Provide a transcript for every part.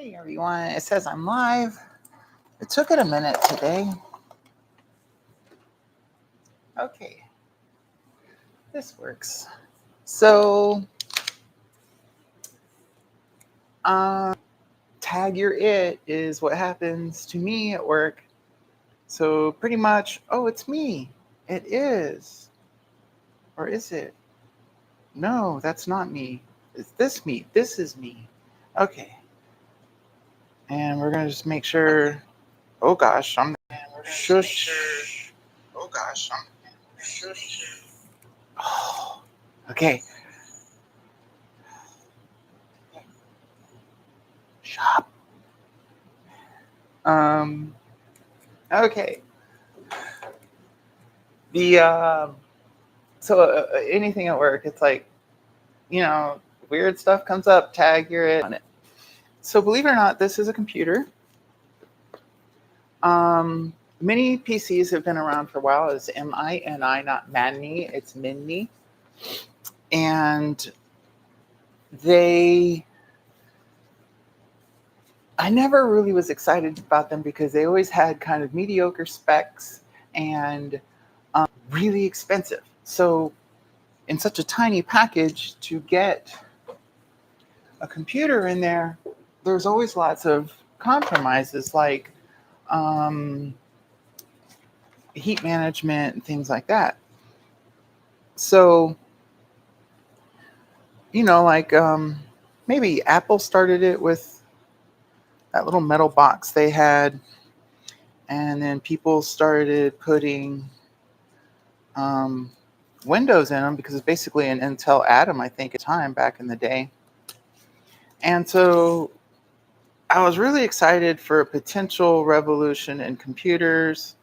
Hey everyone, it says I'm live. It took it a minute today. Okay, this works. So, tag your it is what happens to me at work. So, pretty much, oh, it's me. It is. Or is it? No, that's not me. Is this me? This is me. Okay. And we're going to just make sure. Oh gosh, I'm. Shush. Oh gosh, I'm shush. Oh, okay. Shop. Okay. The anything at work, it's like, weird stuff comes up. Tag your it on it. So believe it or not, this is a computer. Many PCs have been around for a while. It's MINI, not Manny. It's Mini, and I never really was excited about them because they always had kind of mediocre specs and really expensive. So, in such a tiny package, to get a computer in there, there's always lots of compromises like heat management and things like that. So, maybe Apple started it with that little metal box they had, and then people started putting Windows in them because it's basically an Intel Atom, I think, at the time back in the day. And so I was really excited for a potential revolution in computers,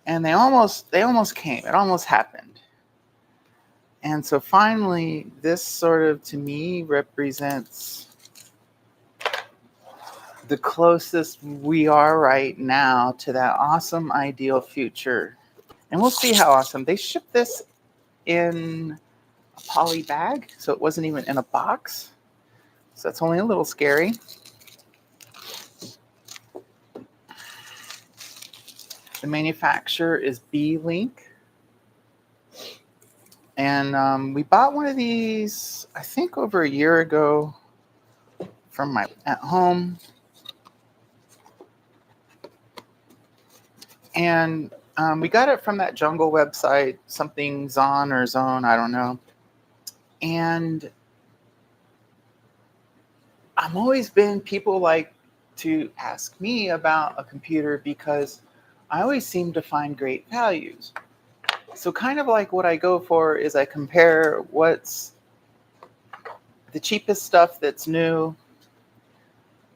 and they almost came. It almost happened. And so finally, this sort of, to me, represents the closest we are right now to that awesome ideal future. And we'll see how awesome. They shipped this in a poly bag, so it wasn't even in a box. So that's only a little scary. The manufacturer is Beelink. And we bought one of these, I think, over a year ago from my at home. And we got it from that jungle website, something Zon or Zone, I don't know. And I've always been, people like to ask me about a computer because I always seem to find great values. So kind of like what I go for is I compare what's the cheapest stuff that's new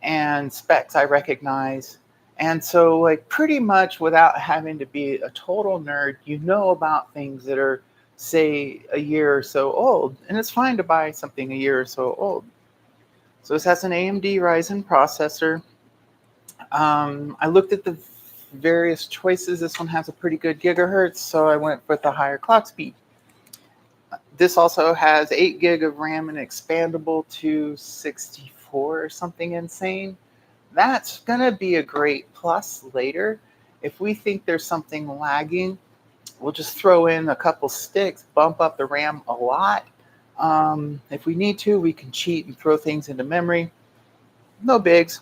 and specs I recognize. And so, like, pretty much without having to be a total nerd, you know about things that are, say, a year or so old. And it's fine to buy something a year or so old. So this has an AMD Ryzen processor. I looked at the various choices. This one has a pretty good gigahertz, so I went with a higher clock speed. This also has 8 gig of RAM and expandable to 64 or something insane. That's going to be a great plus later. If we think there's something lagging, we'll just throw in a couple sticks, bump up the RAM a lot. If we need to, we can cheat and throw things into memory. No bigs.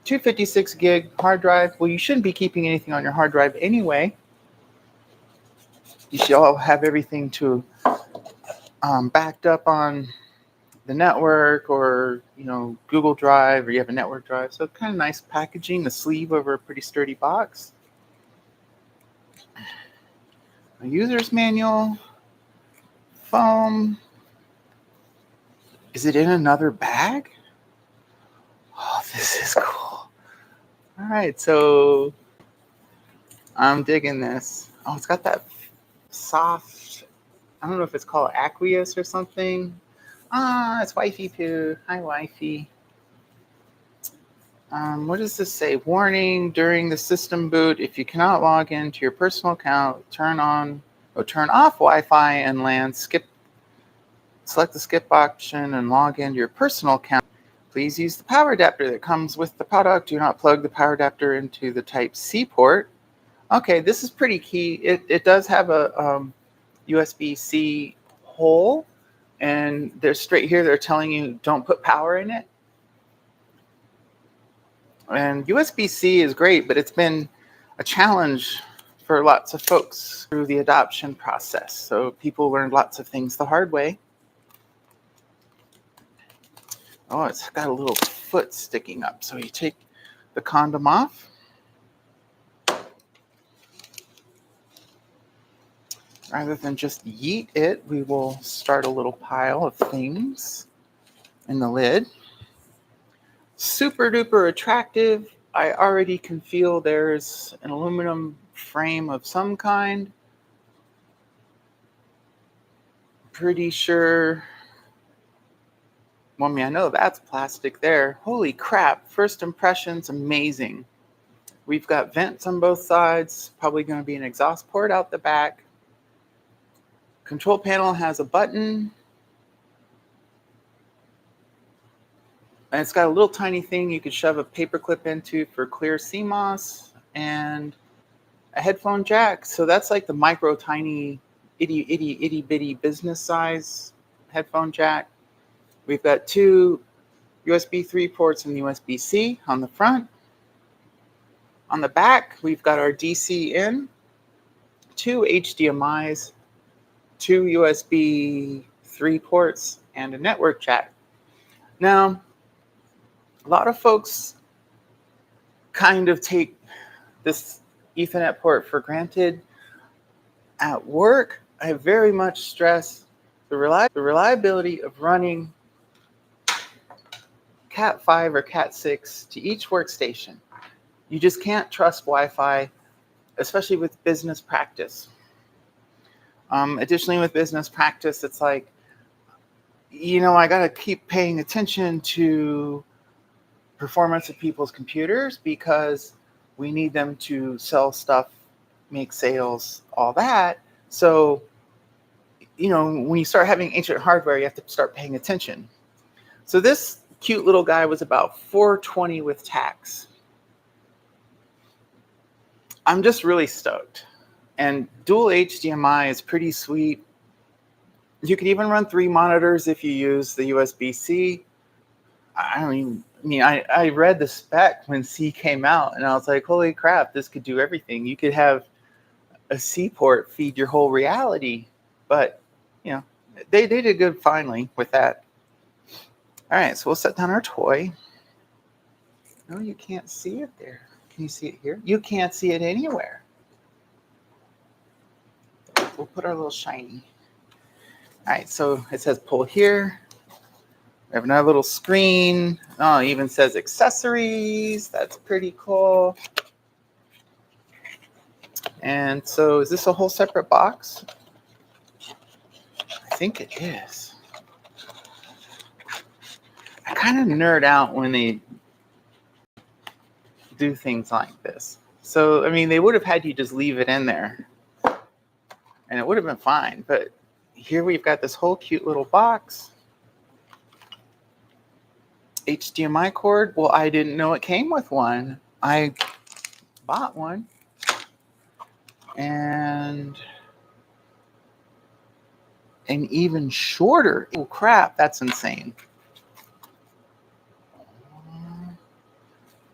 256 gig hard drive. Well, you shouldn't be keeping anything on your hard drive anyway. You should all have everything to backed up on the network or Google Drive, or you have a network drive. So kind of nice packaging. The sleeve over a pretty sturdy box. A user's manual. Foam. Is it in another bag? Oh, this is cool. All right, so I'm digging this. Oh, it's got that soft, I don't know if it's called aqueous or something. It's wifey poo. Hi, wifey. What does this say? Warning, during the system boot, if you cannot log into your personal account, turn off Wi-Fi and LAN, select the skip option and log into your personal account. Please use the power adapter that comes with the product. Do not plug the power adapter into the Type-C port. Okay, this is pretty key. It does have a USB-C hole, and they're straight here. They're telling you don't put power in it. And USB-C is great, but it's been a challenge for lots of folks through the adoption process. So people learned lots of things the hard way. Oh, it's got a little foot sticking up. So you take the condom off. Rather than just yeet it, we will start a little pile of things in the lid. Super duper attractive. I already can feel there's an aluminum frame of some kind. Pretty sure. Well, I mean, I know that's plastic there. Holy crap. First impressions, amazing. We've got vents on both sides. Probably going to be an exhaust port out the back. Control panel has a button. And it's got a little tiny thing you could shove a paperclip into for clear CMOS, and a headphone jack. So that's like the micro tiny itty bitty business size headphone jack. We've got two USB 3 ports and USB-C on the front. On the back, we've got our DC in, two HDMIs, two USB 3 ports, and a network jack. Now, a lot of folks kind of take this Ethernet port for granted. At work, I very much stress the reliability of running Cat 5 or Cat 6 to each workstation. You just can't trust Wi-Fi, especially with business practice. Additionally, with business practice, it's like, I got to keep paying attention to performance of people's computers because we need them to sell stuff, make sales, all that. So, when you start having ancient hardware, you have to start paying attention. So this cute little guy was about $420 with tax. I'm just really stoked. And dual HDMI is pretty sweet. You can even run 3 monitors if you use the USB-C. I read the spec when C came out, and I was like, holy crap, this could do everything. You could have a C port feed your whole reality. But, they did good finally with that. All right, so we'll set down our toy. No, you can't see it there. Can you see it here? You can't see it anywhere. We'll put our little shiny. All right, so it says pull here. We have another little screen. Oh, it even says accessories. That's pretty cool. And so is this a whole separate box? I think it is. I kind of nerd out when they do things like this. So, they would have had you just leave it in there and it would have been fine. But here we've got this whole cute little box. HDMI cord. Well, I didn't know it came with one. I bought one. And an even shorter. Oh, crap. That's insane.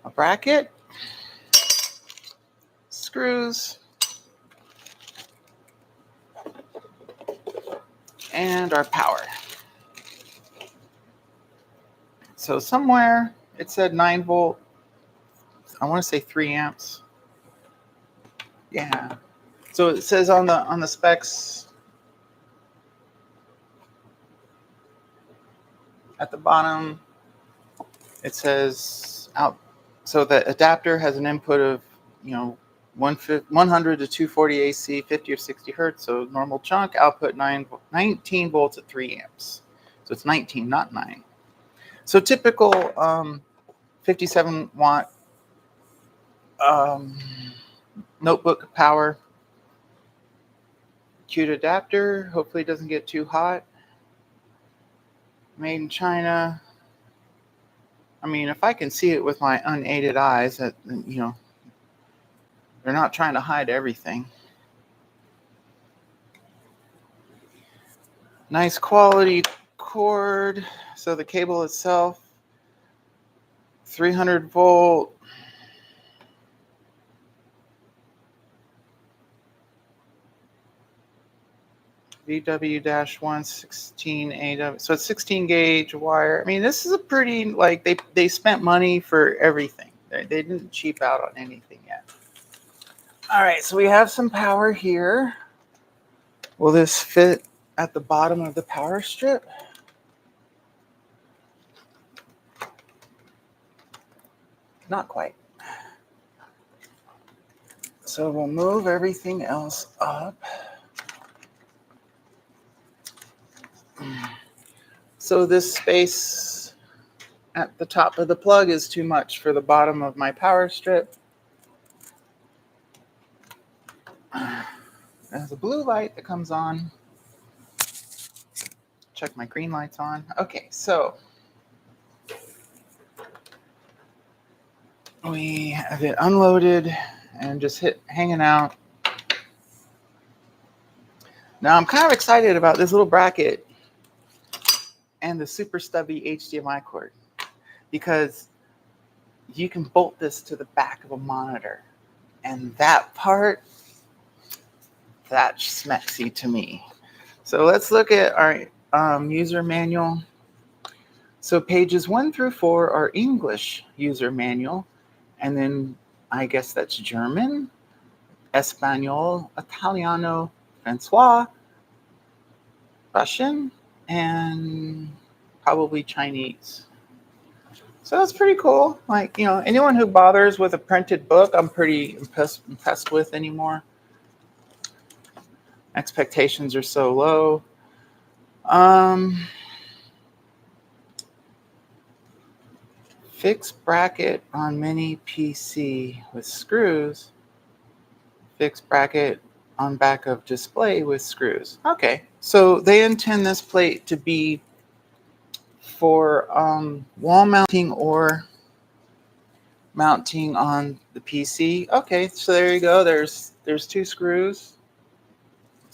A bracket. Screws. And our power. So somewhere it said 9 volt. I want to say 3 amps. Yeah. So it says on the specs at the bottom, it says out. So the adapter has an input of 100 to 240 AC, 50 or 60 hertz. So normal chunk output 19 volts at 3 amps. So it's 19, not 9. So typical 57 watt notebook power. Cute adapter. Hopefully it doesn't get too hot. Made in China. I mean, if I can see it with my unaided eyes, that, they're not trying to hide everything. Nice quality cord. So the cable itself, 300 volt. VW-116AW. So it's 16 gauge wire. I mean, this is a pretty, like, they spent money for everything. They didn't cheap out on anything yet. All right, so we have some power here. Will this fit at the bottom of the power strip? Not quite. So we'll move everything else up. So this space at the top of the plug is too much for the bottom of my power strip. There's a blue light that comes on. Check my green lights on. Okay, so we have it unloaded and just hanging out. Now I'm kind of excited about this little bracket and the super stubby HDMI cord, because you can bolt this to the back of a monitor, and that part, that's smexy to me. So let's look at our user manual. So pages 1 through 4 are English user manual, and then I guess that's German, Espanol, Italiano, Francois, Russian, and probably Chinese. So that's pretty cool. Like, anyone who bothers with a printed book, I'm pretty impressed with anymore. Expectations are so low. Fixed bracket on mini PC with screws. Fixed bracket on back of display with screws. Okay, so they intend this plate to be for wall mounting or mounting on the PC. Okay, so there you go. There's 2 screws,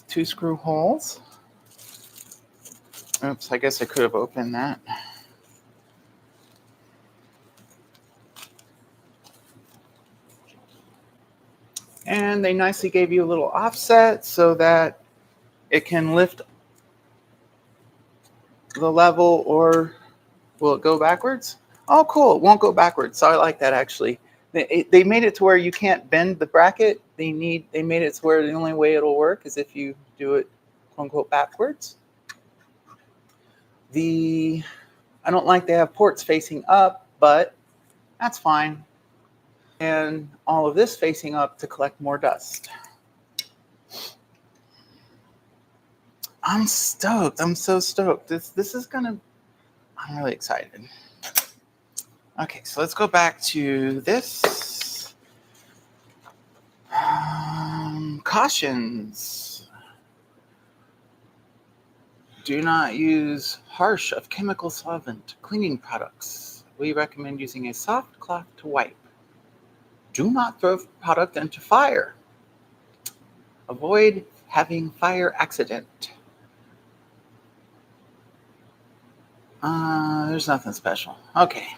2 screw holes. Oops, I guess I could have opened that. And they nicely gave you a little offset so that it can lift the level, or will it go backwards? Oh, cool. It won't go backwards. So I like that, actually. They made it to where you can't bend the bracket. They made it to where the only way it'll work is if you do it, quote unquote, backwards. I don't like they have ports facing up, but that's fine. And all of this facing up to collect more dust. I'm stoked. I'm so stoked. This is gonna. I'm really excited. Okay, so let's go back to this. Cautions. Do not use harsh of chemical solvent cleaning products. We recommend using a soft cloth to wipe. Do not throw product into fire. Avoid having fire accident. There's nothing special. Okay.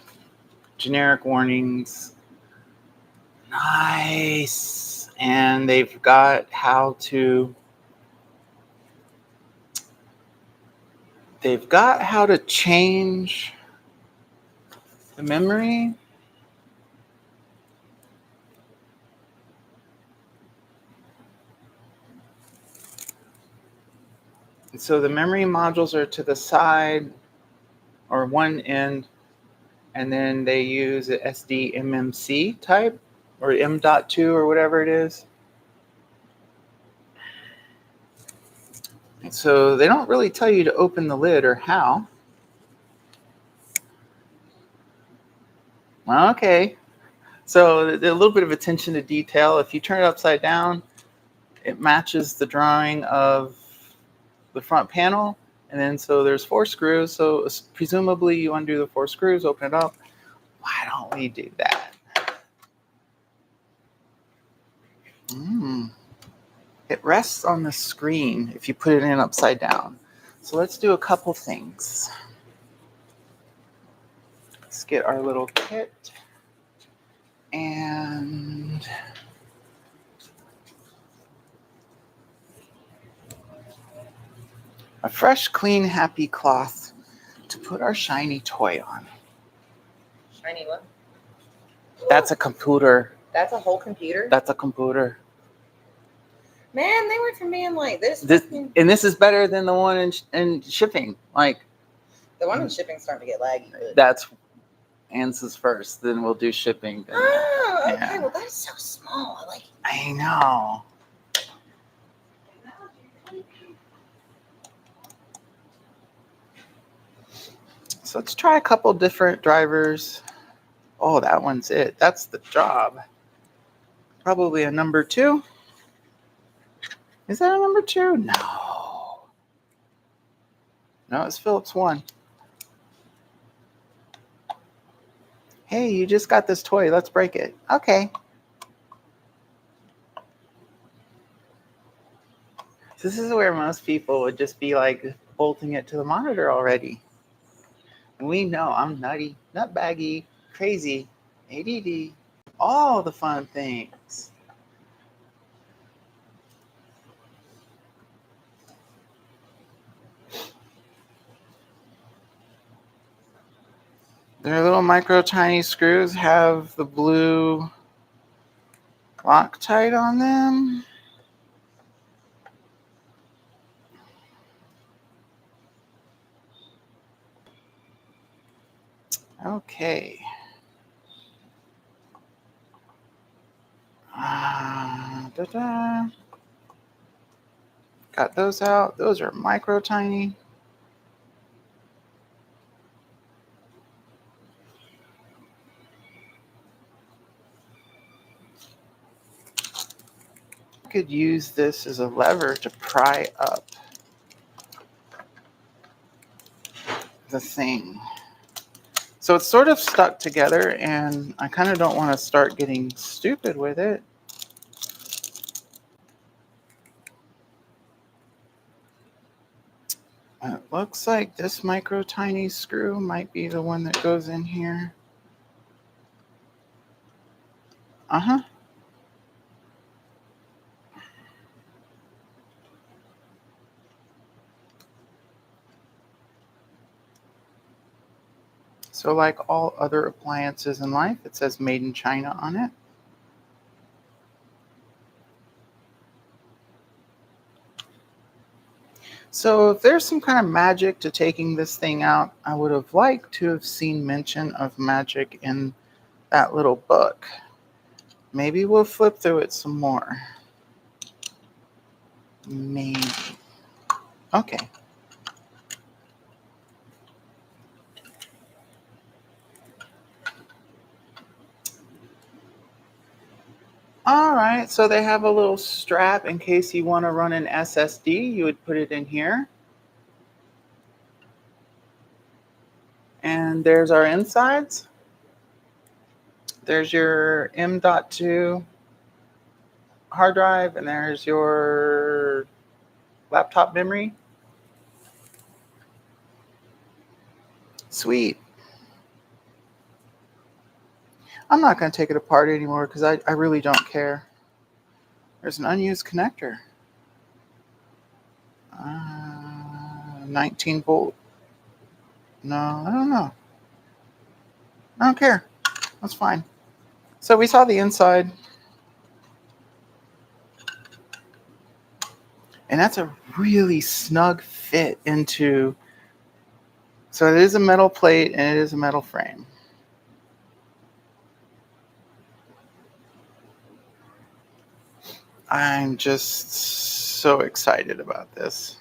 Generic warnings. Nice. And they've got how to change the memory. And so the memory modules are to the side or one end, and then they use a SDMMC type or M.2 or whatever it is. And so they don't really tell you to open the lid or how. Okay. So a little bit of attention to detail. If you turn it upside down, it matches the drawing of the front panel. And then so there's 4 screws. So presumably you undo the 4 screws, open it up. Why don't we do that? It rests on the screen if you put it in upside down. So let's do a couple things. Let's get our little kit and a fresh, clean, happy cloth to put our shiny toy on. Shiny what? That's a computer. That's a whole computer? That's a computer. Man, they went from being like this. And this is better than the one in shipping. Like, the one in shipping's starting to get laggy. But... That's answers first. Then we'll do shipping. Oh, okay. Yeah. Well, that's so small. Like, I know. So let's try a couple different drivers. Oh, that one's it. That's the job. Probably a number 2. Is that a number 2? No. No, it's Phillips 1. Hey, you just got this toy. Let's break it. Okay. This is where most people would just be like bolting it to the monitor already. And we know I'm nutty, nutbaggy, crazy, ADD, all the fun things. Their little micro tiny screws have the blue Loctite on them. Okay. Got those out. Those are micro tiny. I could use this as a lever to pry up the thing. So it's sort of stuck together, and I kind of don't want to start getting stupid with it. It looks like this micro tiny screw might be the one that goes in here. Uh-huh. So like all other appliances in life, it says made in China on it. So if there's some kind of magic to taking this thing out, I would have liked to have seen mention of magic in that little book. Maybe we'll flip through it some more. Maybe. Okay. All right, so they have a little strap in case you want to run an SSD. You would put it in here. And there's our insides. There's your M.2 hard drive, and there's your laptop memory. Sweet. I'm not going to take it apart anymore because I really don't care. There's an unused connector. 19 volt. No, I don't know. I don't care. That's fine. So we saw the inside. And that's a really snug fit into... So it is a metal plate and it is a metal frame. I'm just so excited about this.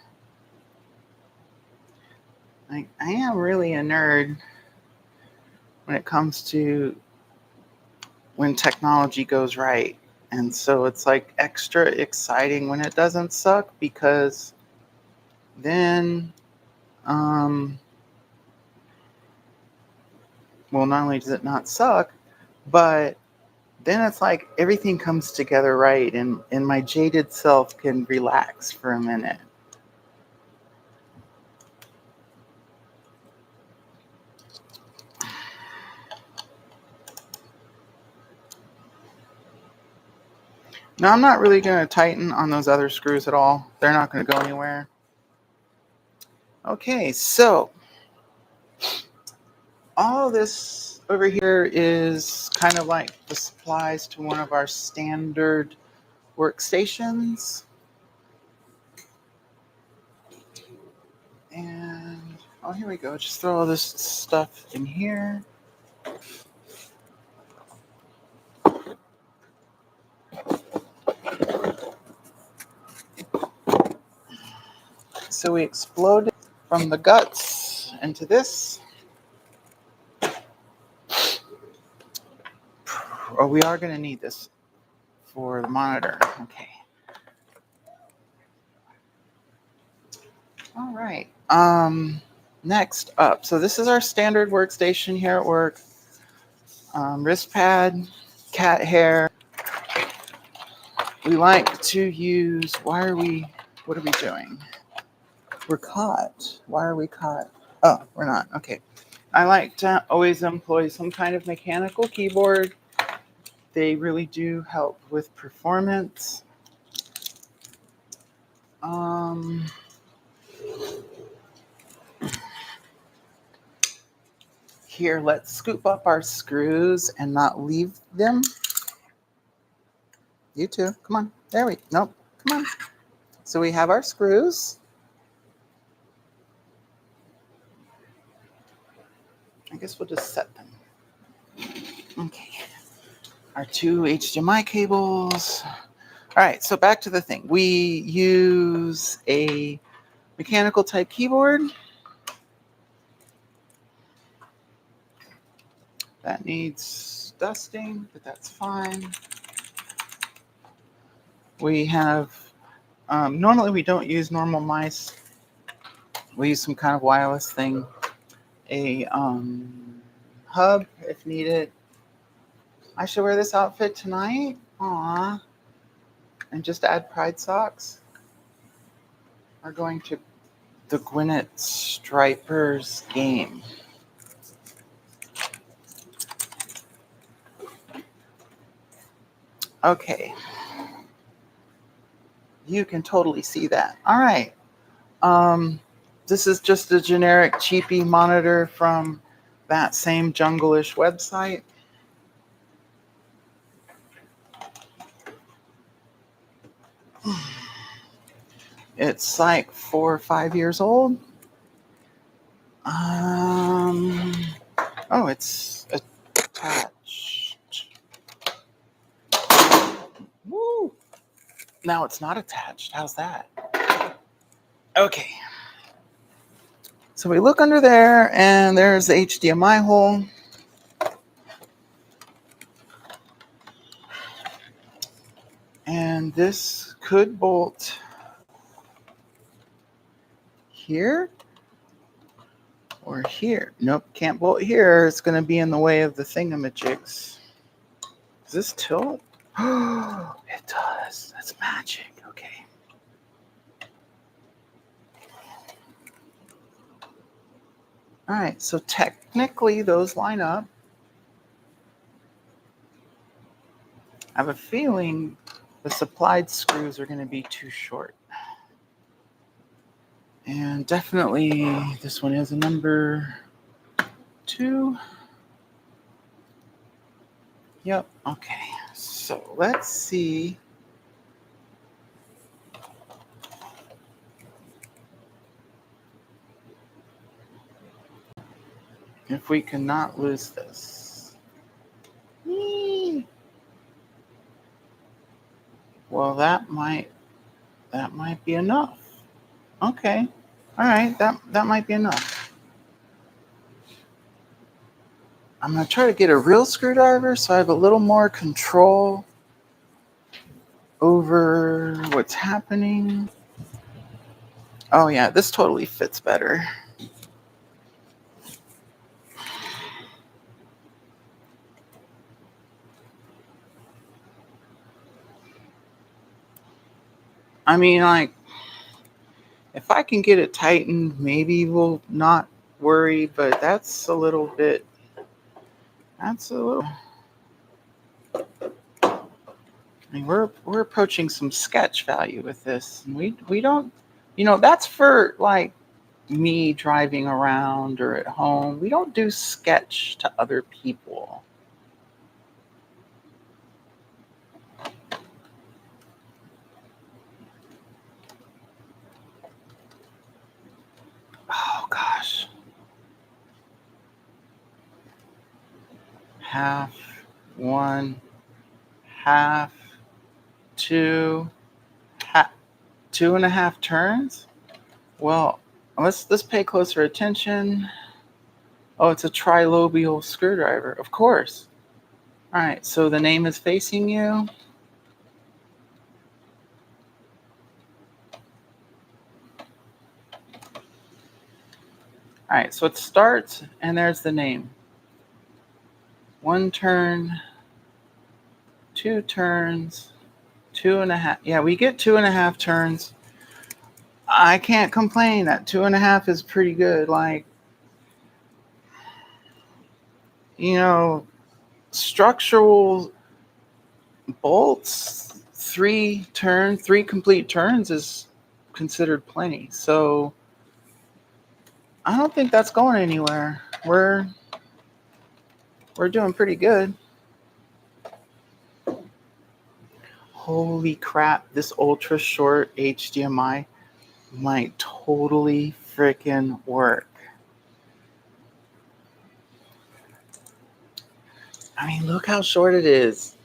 I am really a nerd when it comes to when technology goes right. And so it's like extra exciting when it doesn't suck, because then well, not only does it not suck, but then it's like everything comes together right, and my jaded self can relax for a minute. Now, I'm not really going to tighten on those other screws at all. They're not going to go anywhere. Okay, so all this over here is kind of like the supplies to one of our standard workstations. And, oh, here we go. Just throw all this stuff in here. So we exploded from the guts into this. Oh, we are going to need this for the monitor. Okay. All right. Next up. So this is our standard workstation here at work. Wrist pad, cat hair. We like to use, what are we doing? We're caught. Why are we caught? Oh, we're not. Okay. I like to always employ some kind of mechanical keyboard. They really do help with performance. Here, let's scoop up our screws and not leave them. You too. Come on. There we go. Nope. Come on. So we have our screws. I guess we'll just set them. Okay. Our two HDMI cables. All right, so back to the thing. We use a mechanical type keyboard. That needs dusting, but that's fine. We have, normally we don't use normal mice. We use some kind of wireless thing. A hub if needed. I should wear this outfit tonight. Aww. And just add pride socks. We're going to the Gwyneth Stripers game. Okay. You can totally see that. All right. This is just a generic cheapy monitor from that same jungle-ish website. It's like 4 or 5 years old. Oh, it's attached. Woo! Now it's not attached. How's that? Okay. So we look under there, and there's the HDMI hole. And this could bolt here or here. Nope, can't bolt here. It's going to be in the way of the thingamajigs. Does this tilt? Oh, it does. That's magic. Okay. All right, so technically those line up. I have a feeling the supplied screws are going to be too short. And definitely this one is a number 2. Yep, okay. So let's see. If we cannot lose this. Whee! Well, that might be enough. Okay. All right, that might be enough. I'm going to try to get a real screwdriver so I have a little more control over what's happening. Oh yeah, this totally fits better. I mean, like, if I can get it tightened, maybe we'll not worry, but that's a little bit, that's a little, I mean, we're approaching some sketch value with this. And we don't, that's for like me driving around or at home. We don't do sketch to other people. Oh gosh. Half, one, half, two, half, 2.5 turns. Well, let's pay closer attention. Oh, it's a trilobial screwdriver, of course. All right, so the name is facing you. All right, so it starts, and there's the name. 1 turn, 2 turns, 2.5. Yeah, we get 2.5 turns. I can't complain. That 2.5 is pretty good. Like, structural bolts, 3 complete turns is considered plenty. So I don't think that's going anywhere. We're doing pretty good. Holy crap, this ultra short HDMI might totally freaking work. I mean, look how short it is.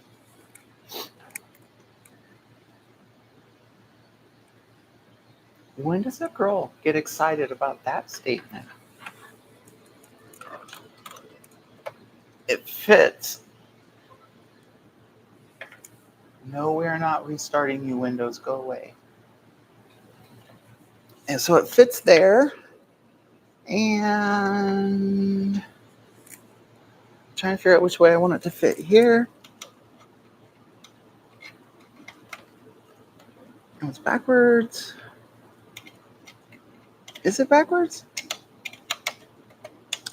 When does a girl get excited about that statement? It fits. No, we're not restarting you, Windows. Go away. And so it fits there. And I'm trying to figure out which way I want it to fit here. Oh, it's backwards. Is it backwards?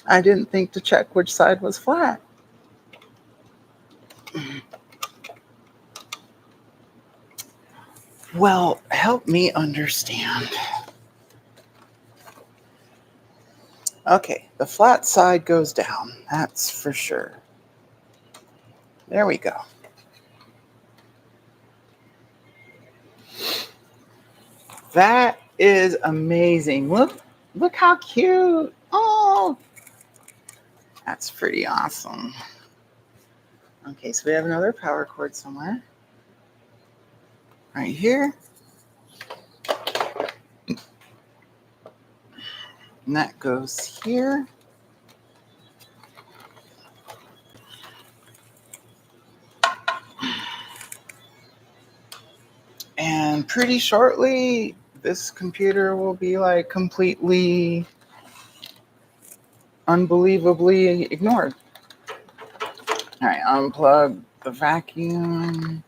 I didn't think to check which side was flat. Well, help me understand. Okay, the flat side goes down. That's for sure. There we go. That is amazing. Look how cute. Oh, that's pretty awesome. Okay, so we have another power cord somewhere. Right here. And that goes here. And pretty shortly, this computer will be like completely, unbelievably ignored. All right, unplug the vacuum.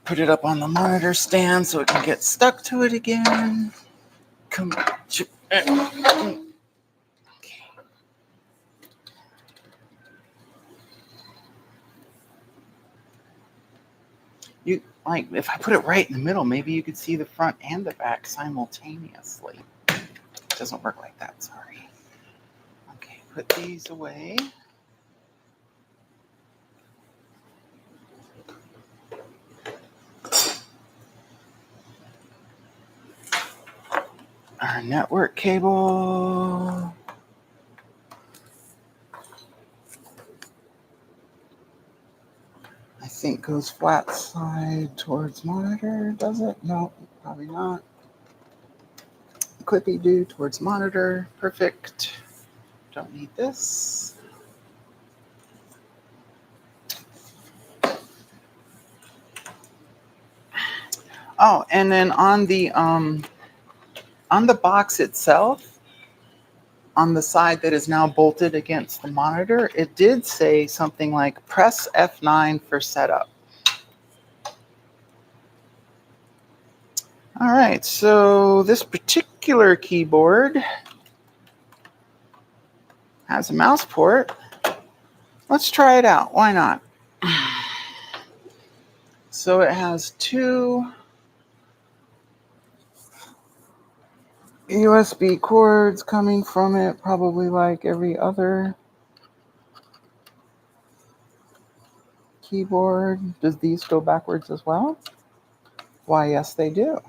Put it up on the monitor stand so it can get stuck to it again. Come on. Okay. You like if I put it right in the middle, maybe you could see the front and the back simultaneously. It doesn't work like that, sorry. Okay, put these away. Our network cable. I think goes flat side towards monitor, does it? No, probably not. Clippy do towards monitor. Perfect. Don't need this. Oh, and then on the box itself, on the side that is now bolted against the monitor, it did say something like press F9 for setup. All right, so this particular keyboard has a mouse port. Let's try it out. Why not? So it has two USB cords coming from it, probably like every other keyboard. Does these go backwards as well? Why, yes, they do.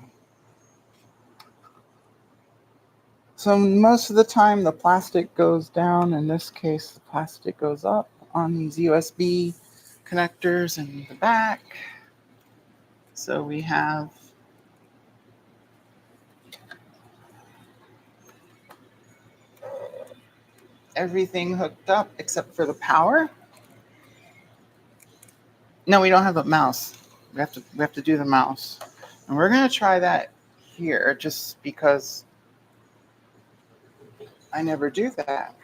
So most of the time the plastic goes down. In this case, the plastic goes up on these USB connectors in the back. So we have everything hooked up except for the power. No, we don't have a mouse. We have to do the mouse. And we're going to try that here just because I never do that.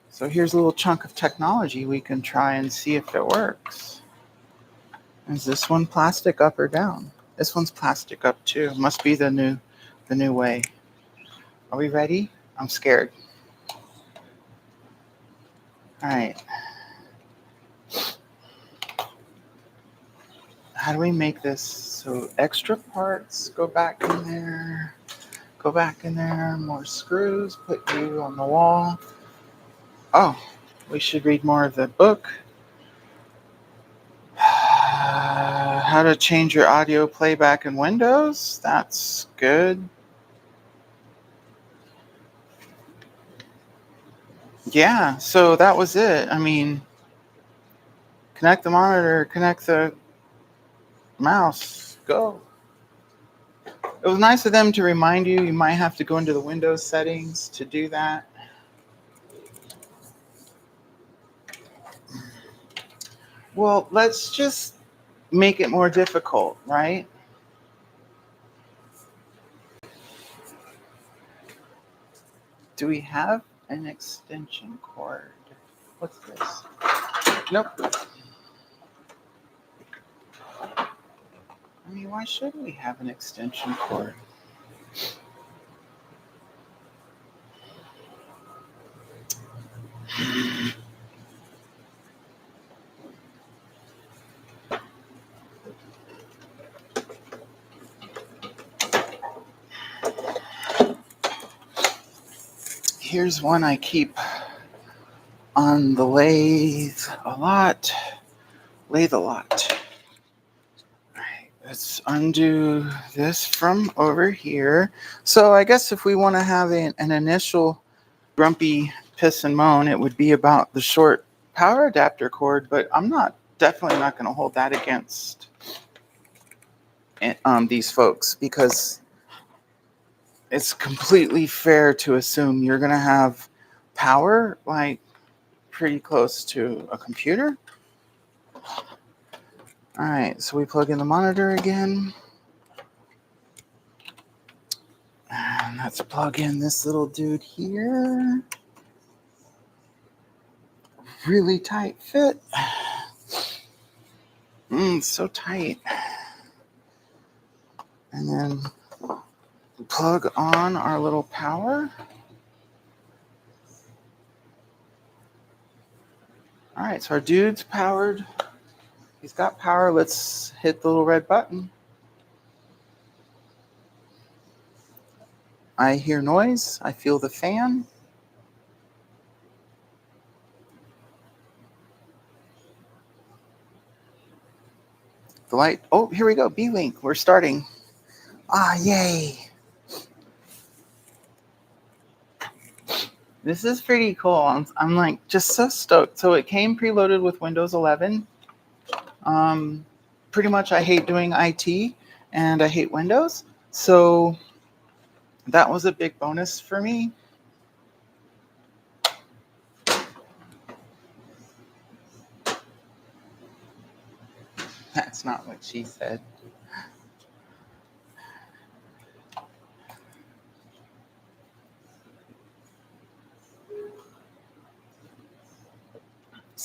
So here's a little chunk of technology we can try and see if it works. Is this one plastic up or down? This one's plastic up too. Must be the new way. Are we ready? I'm scared. All right. How do we make this so extra parts go back in there? Go back in there. More screws. Put you on the wall. Oh, we should read more of the book. How to change your audio playback in Windows. That's good. Yeah, so that was it. I mean, connect the monitor, connect the mouse, go. It was nice of them to remind you. You might have to go into the Windows settings to do that. Well, let's just make it more difficult, right? Do we have an extension cord? What's this? Nope. I mean, why should we have an extension cord? Here's one I keep on the lathe a lot. Lathe a lot. All right, let's undo this from over here. So I guess if we want to have an initial grumpy piss and moan, it would be about the short power adapter cord, but I'm definitely not going to hold that against these folks because it's completely fair to assume you're going to have power like pretty close to a computer. All right, so we plug in the monitor again. And let's plug in this little dude here. Really tight fit. So tight. And then plug on our little power. All right, so our dude's powered. He's got power. Let's hit the little red button. I hear noise. I feel the fan. The light. Oh, here we go. Beelink. We're starting. Ah, yay. This is pretty cool. I'm like just so stoked. So it came preloaded with Windows 11. Pretty much I hate doing IT and I hate Windows. So that was a big bonus for me. That's not what she said.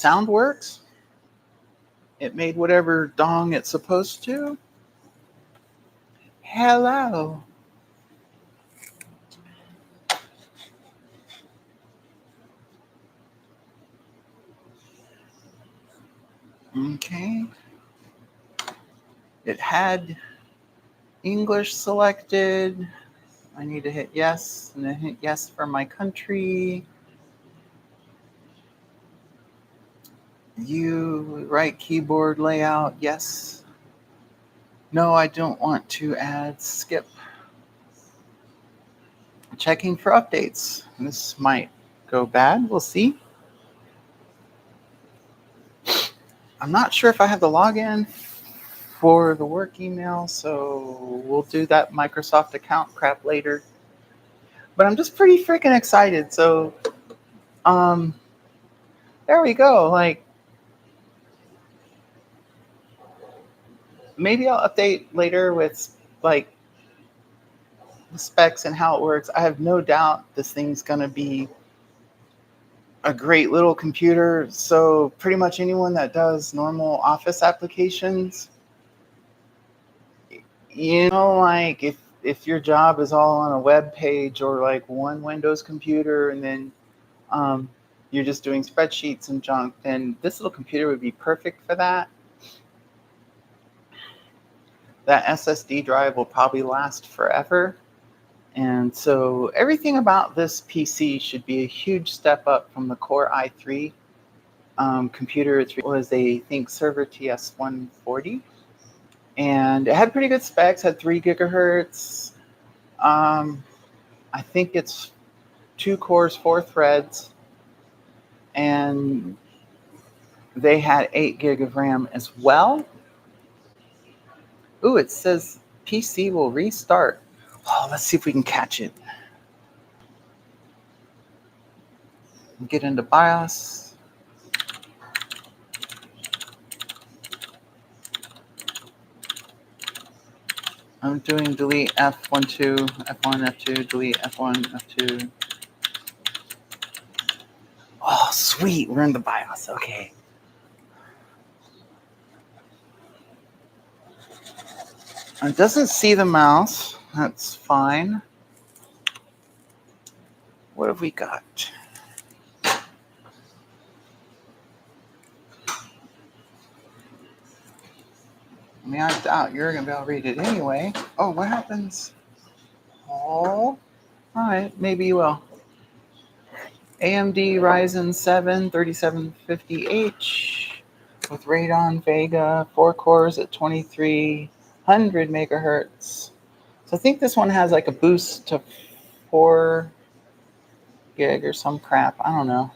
Sound works. It made whatever dong it's supposed to. Hello. Okay. It had English selected. I need to hit yes, and then hit yes for my country. Right keyboard layout, yes. No, I don't want to add skip. Checking for updates. This might go bad. We'll see. I'm not sure if I have the login for the work email, so we'll do that Microsoft account crap later. But I'm just pretty freaking excited. So, there we go. Like, maybe I'll update later with like the specs and how it works. I have no doubt this thing's gonna be a great little computer. So pretty much anyone that does normal office applications, like if your job is all on a web page or like one Windows computer, and then you're just doing spreadsheets and junk, then this little computer would be perfect for that. That SSD drive will probably last forever. And so everything about this PC should be a huge step up from the Core i3 computer. It was a ThinkServer TS140. And it had pretty good specs, had 3 gigahertz. I think it's 2 cores, 4 threads. And they had 8 gig of RAM as well. Ooh, it says PC will restart. Oh, let's see if we can catch it. Get into BIOS. I'm doing delete F12, F1, F2, delete F1, F2. Oh, sweet, we're in the BIOS, okay. It doesn't see the mouse, that's fine. What have we got? I mean, I doubt you're going to be able to read it anyway. Oh, what happens? Oh, all right, maybe you will. AMD Ryzen 7 3750H with Radeon Vega, 4 cores at 2300 megahertz. So I think this one has like a boost to 4 gig or some crap. I don't know.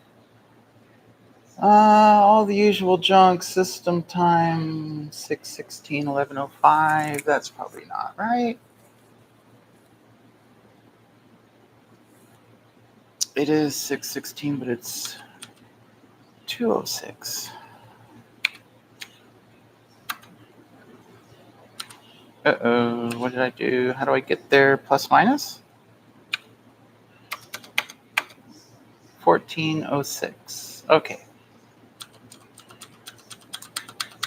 All the usual junk. System time 6/16/1105. That's probably not right. It is 6/16, but it's 2:06. Uh-oh, what did I do? How do I get there? Plus minus? 14:06. Okay.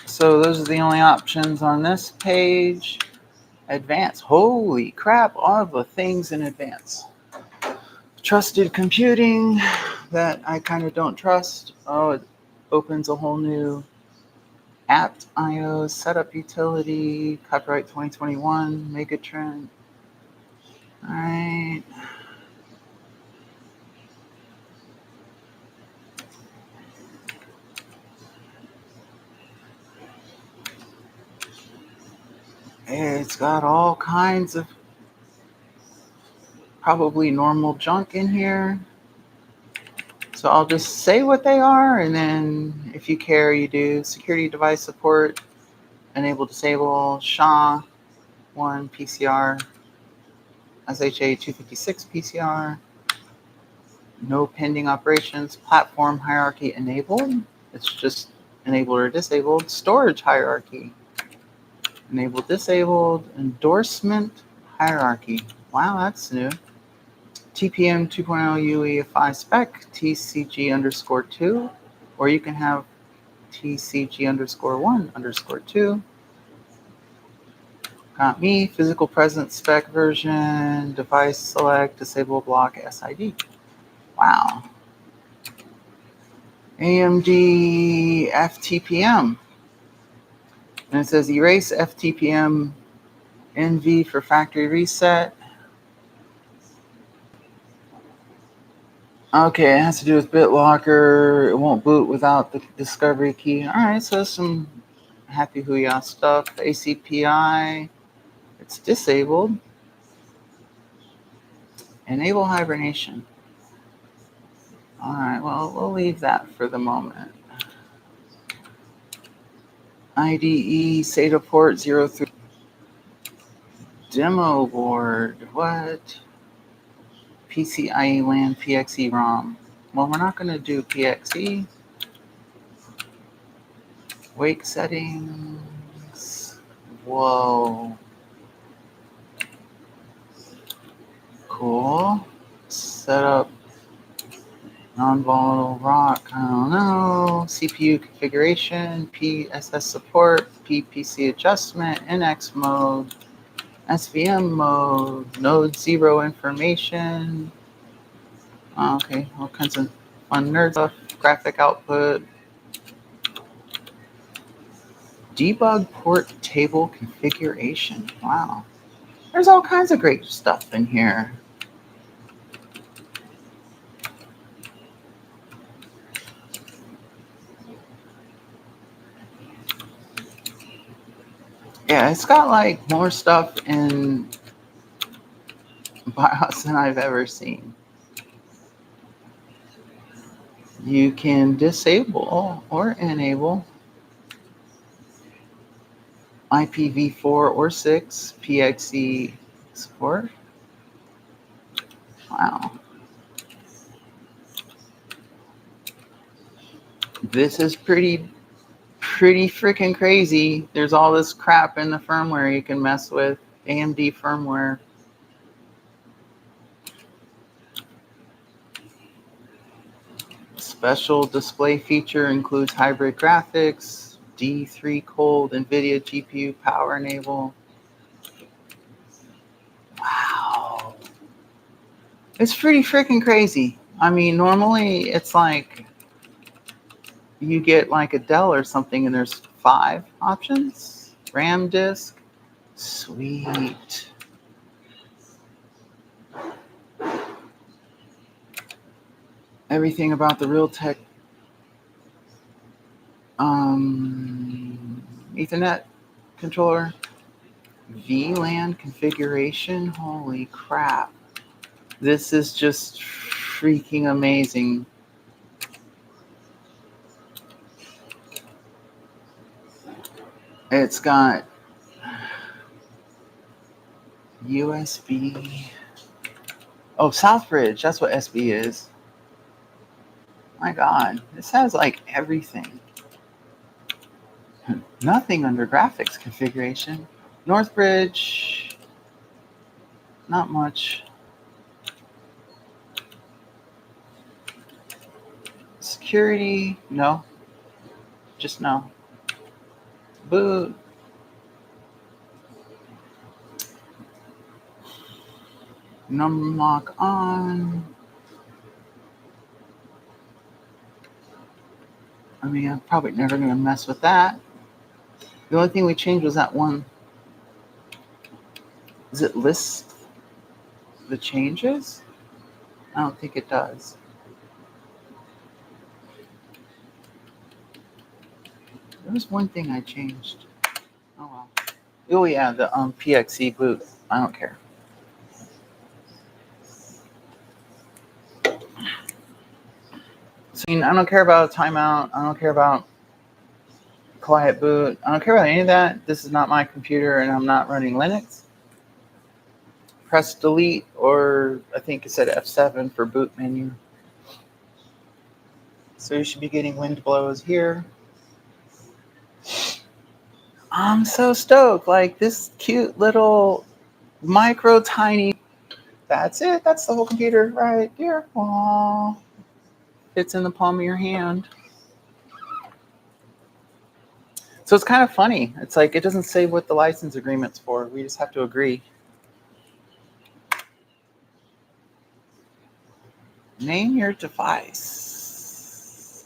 So those are the only options on this page. Advanced. Holy crap, all the things in advance. Trusted computing that I kind of don't trust. Oh, it opens a whole new apt.io setup utility, copyright 2021, Megatrend. All right. It's got all kinds of probably normal junk in here. So I'll just say what they are, and then if you care, you do. Security device support, enable, disable, SHA 1 PCR, SHA 256 PCR, no pending operations, platform hierarchy enabled. It's just enabled or disabled. Storage hierarchy, enabled, disabled. Endorsement hierarchy. Wow, that's new. TPM 2.0 UEFI spec, TCG_2, or you can have TCG_1_2. Got me, physical presence spec version, device select, disable block SID. Wow. AMD FTPM. And it says erase FTPM NV for factory reset. Okay, it has to do with BitLocker. It won't boot without the discovery key. All right, so some happy hoo-yah stuff. ACPI, it's disabled. Enable hibernation. All right, well, we'll leave that for the moment. IDE SATA port 03. Demo board, what? PCIe LAN PXE ROM. Well, we're not going to do PXE. Wake settings. Whoa. Cool. Setup non-volatile rock. I don't know. CPU configuration. PSS support. PPC adjustment. NX mode. SVM mode. Node 0 information. Okay, all kinds of fun nerd stuff. Graphic output. Debug port table configuration. Wow. There's all kinds of great stuff in here. Yeah, it's got like more stuff in BIOS than I've ever seen. You can disable or enable IPv4 or 6 PXE support. Wow. This is pretty freaking crazy. There's all this crap in the firmware you can mess with. AMD firmware. Special display feature includes hybrid graphics, D3 cold, NVIDIA GPU power enable. Wow. It's pretty freaking crazy. I mean, normally it's like you get like a Dell or something and there's 5 options. RAM disk. Sweet. Everything about the Realtek Ethernet controller. VLAN configuration. Holy crap. This is just freaking amazing. It's got USB. Oh, Southbridge. That's what SB is. My God. This has like everything. Nothing under graphics configuration. Northbridge. Not much. Security. No. Just no. Boot. Numlock on. I mean, I'm probably never going to mess with that. The only thing we changed was that one. Does it list the changes? I don't think it does. There was one thing I changed. Oh well. Oh yeah, the PXE boot. I don't care. So, I don't care about timeout. I don't care about quiet boot. I don't care about any of that. This is not my computer and I'm not running Linux. Press delete, or I think it said F7 for boot menu. So you should be getting wind blows here. I'm so stoked. Like this cute little micro tiny. That's it. That's the whole computer right here. Aww. Fits in the palm of your hand. So it's kind of funny. It's like it doesn't say what the license agreement's for. We just have to agree. Name your device.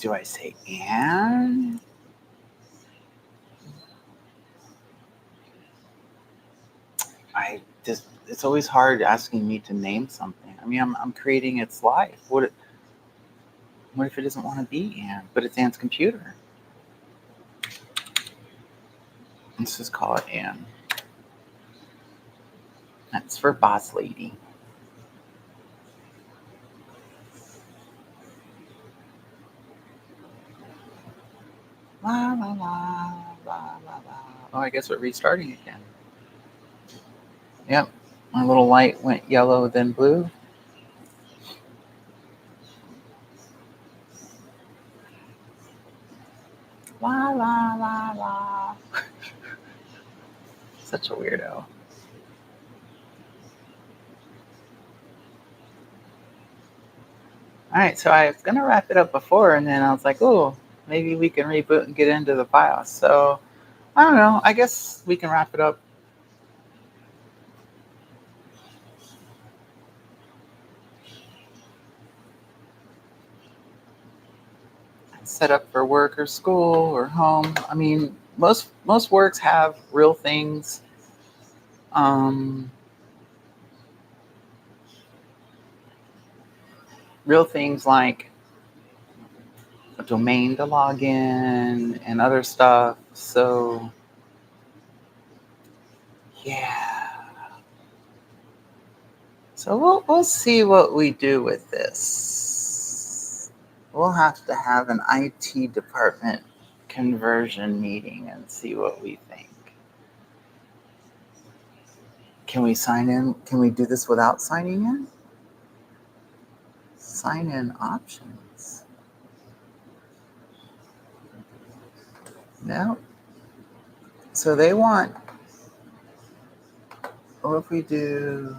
Do I say Anne? It's always hard asking me to name something. I mean, I'm creating its life. What if it doesn't want to be Anne, but it's Anne's computer? Let's just call it Anne. That's for Bosslady. La la la la la la. Oh, I guess we're restarting again. Yep, my little light went yellow, then blue. La la la la. Such a weirdo. All right, so I was gonna wrap it up before, and then I was like, oh, maybe we can reboot and get into the BIOS. So I don't know. I guess we can wrap it up. Set up for work or school or home. I mean, most works have real things. Real things like a domain to log in and other stuff. So yeah. So we'll see what we do with this. We'll have to have an IT department conversion meeting and see what we think. Can we sign in? Can we do this without signing in? Sign in options. No. So they want, what if we do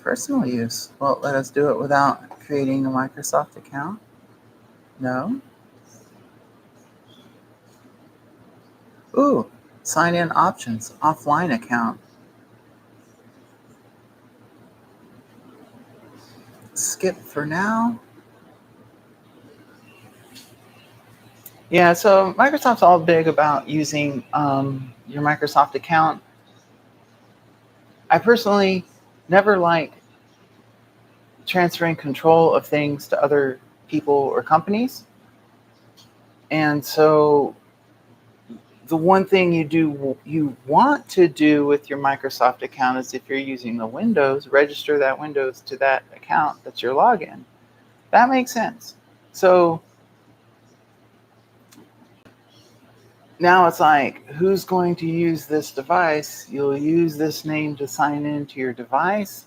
personal use? Well, let us do it without creating a Microsoft account. No. Ooh, sign in options, offline account. Skip for now. Yeah, so Microsoft's all big about using your Microsoft account. I personally never like transferring control of things to other people or companies. And so the one thing you want to do with your Microsoft account is if you're using the Windows, register that Windows to that account that's your login. That makes sense. So now it's like, who's going to use this device? You'll use this name to sign into your device.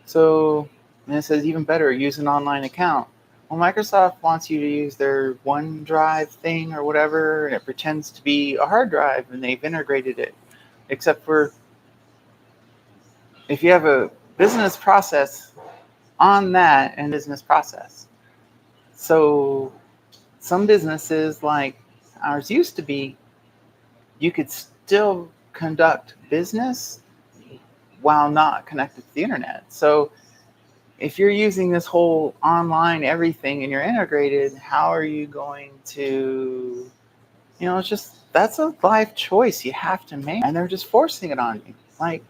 So, and it says even better, use an online account. Well, Microsoft wants you to use their OneDrive thing or whatever, and it pretends to be a hard drive, and they've integrated it. Except for if you have a business process on that and business process. So some businesses like ours used to be, you could still conduct business while not connected to the internet. So if you're using this whole online everything and you're integrated, how are you going to, it's just, that's a life choice you have to make. And they're just forcing it on you. Like,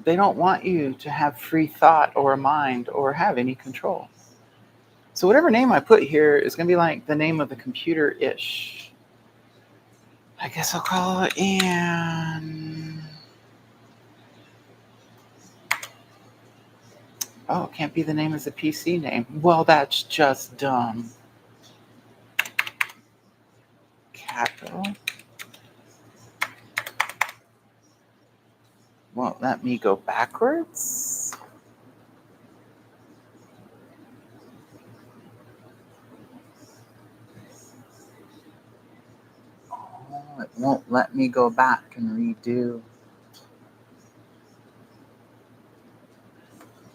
they don't want you to have free thought or a mind or have any control. So whatever name I put here is going to be like the name of the computer-ish. I guess I'll call it Anne. Oh, it can't be the name as a PC name. Well, that's just dumb. Capital. Won't let me go backwards. let me go back and redo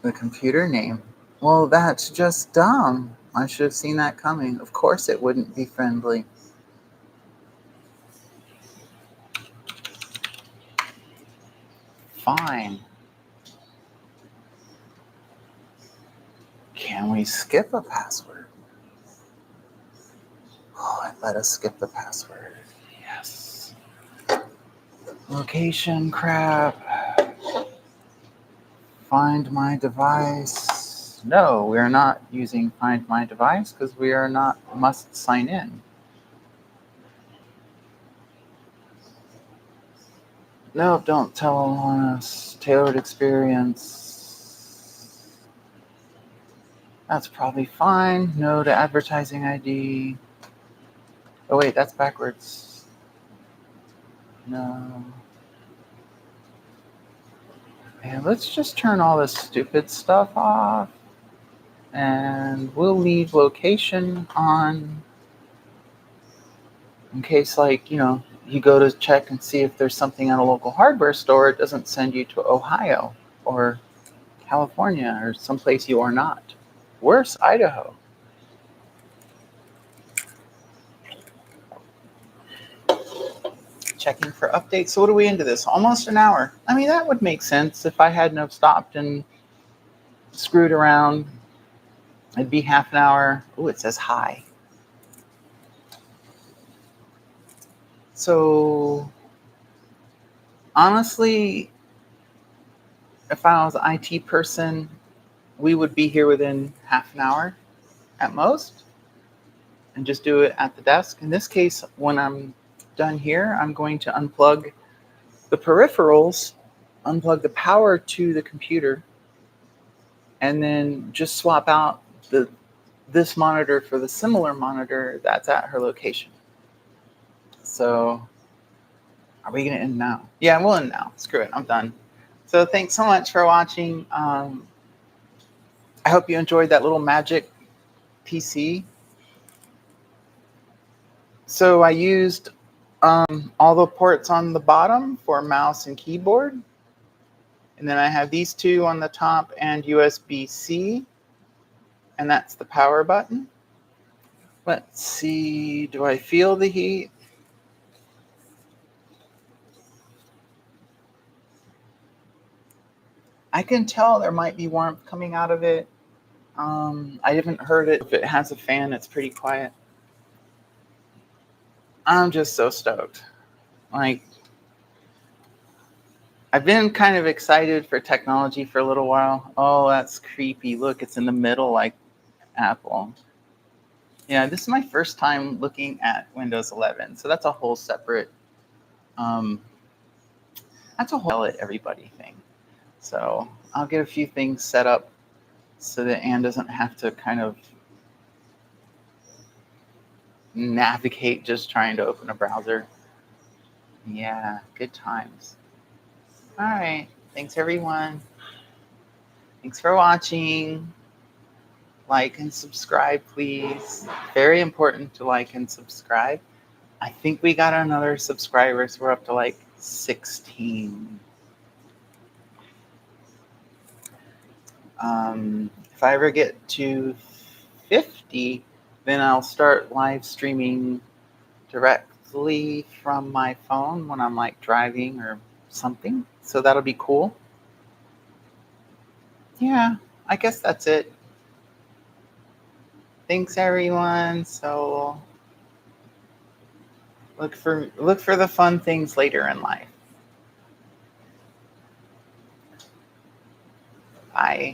the computer name. Well, that's just dumb. I should have seen that coming. Of course it wouldn't be friendly. Fine. Can we skip a password? Oh, let us skip the password. Yes. Location crap. Find my device. No, we are not using find my device because we are not must sign in. No, don't tell us. Tailored experience. That's probably fine. No to advertising ID. Oh wait, that's backwards. No. And let's just turn all this stupid stuff off. And we'll leave location on in case, like, you go to check and see if there's something at a local hardware store, it doesn't send you to Ohio or California or someplace you are not. Worse, Idaho. Checking for updates. So what are we into this? Almost an hour. I mean, that would make sense if I hadn't have stopped and screwed around. It'd be half an hour. Oh, it says hi. So honestly, if I was an IT person, we would be here within half an hour at most and just do it at the desk. In this case, when I'm done here, I'm going to unplug the peripherals, unplug the power to the computer, and then just swap out this monitor for the similar monitor that's at her location. So are we going to end now? Yeah, we'll end now. Screw it. I'm done. So thanks so much for watching. I hope you enjoyed that little magic PC. So I used all the ports on the bottom for mouse and keyboard. And then I have these two on the top and USB-C. And that's the power button. Let's see, do I feel the heat? I can tell there might be warmth coming out of it. I haven't heard it. If it has a fan, it's pretty quiet. I'm just so stoked. Like, I've been kind of excited for technology for a little while. Oh, that's creepy. Look, it's in the middle like Apple. Yeah, this is my first time looking at Windows 11. So that's a whole separate, that's a whole tell it everybody thing. So I'll get a few things set up so that Anne doesn't have to kind of navigate just trying to open a browser. Yeah, good times. All right. Thanks, everyone. Thanks for watching. Like and subscribe, please. Very important to like and subscribe. I think we got another subscribers. We're up to like 16. If I ever get to 50, then I'll start live streaming directly from my phone when I'm like driving or something. So that'll be cool. Yeah, I guess that's it. Thanks, everyone. So look for the fun things later in life. Bye.